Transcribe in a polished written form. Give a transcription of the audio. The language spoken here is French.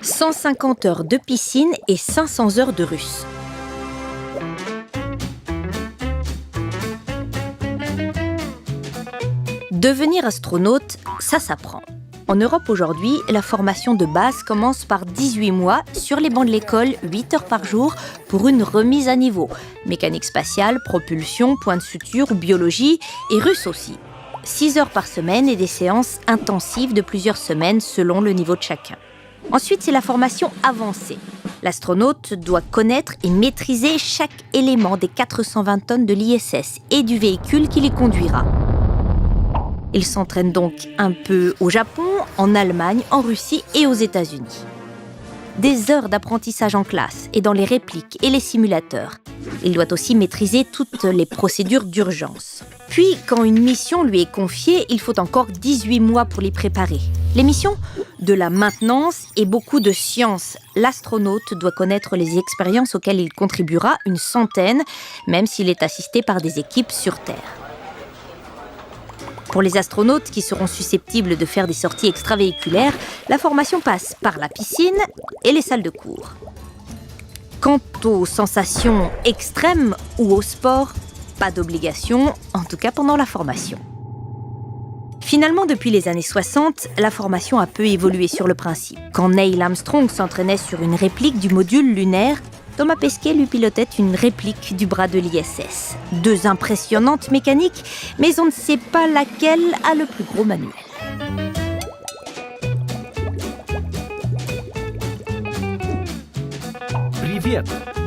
150 heures de piscine et 500 heures de russe. Devenir astronaute, ça s'apprend. En Europe aujourd'hui, la formation de base commence par 18 mois sur les bancs de l'école, 8 heures par jour, pour une remise à niveau. Mécanique spatiale, propulsion, point de suture, biologie et russe aussi. 6 heures par semaine et des séances intensives de plusieurs semaines selon le niveau de chacun. Ensuite, c'est la formation avancée. L'astronaute doit connaître et maîtriser chaque élément des 420 tonnes de l'ISS et du véhicule qui les conduira. Il s'entraîne donc un peu au Japon, en Allemagne, en Russie et aux États-Unis. Des heures d'apprentissage en classe et dans les répliques et les simulateurs. Il doit aussi maîtriser toutes les procédures d'urgence. Puis, quand une mission lui est confiée, il faut encore 18 mois pour l'y préparer. Les missions, de la maintenance et beaucoup de science. L'astronaute doit connaître les expériences auxquelles il contribuera, une centaine, même s'il est assisté par des équipes sur Terre. Pour les astronautes qui seront susceptibles de faire des sorties extravéhiculaires, la formation passe par la piscine et les salles de cours. Quant aux sensations extrêmes ou au sport, pas d'obligation, en tout cas pendant la formation. Finalement, depuis les années 60, la formation a peu évolué sur le principe. Quand Neil Armstrong s'entraînait sur une réplique du module lunaire, Thomas Pesquet lui pilotait une réplique du bras de l'ISS. Deux impressionnantes mécaniques, mais on ne sait pas laquelle a le plus gros manuel. Привет!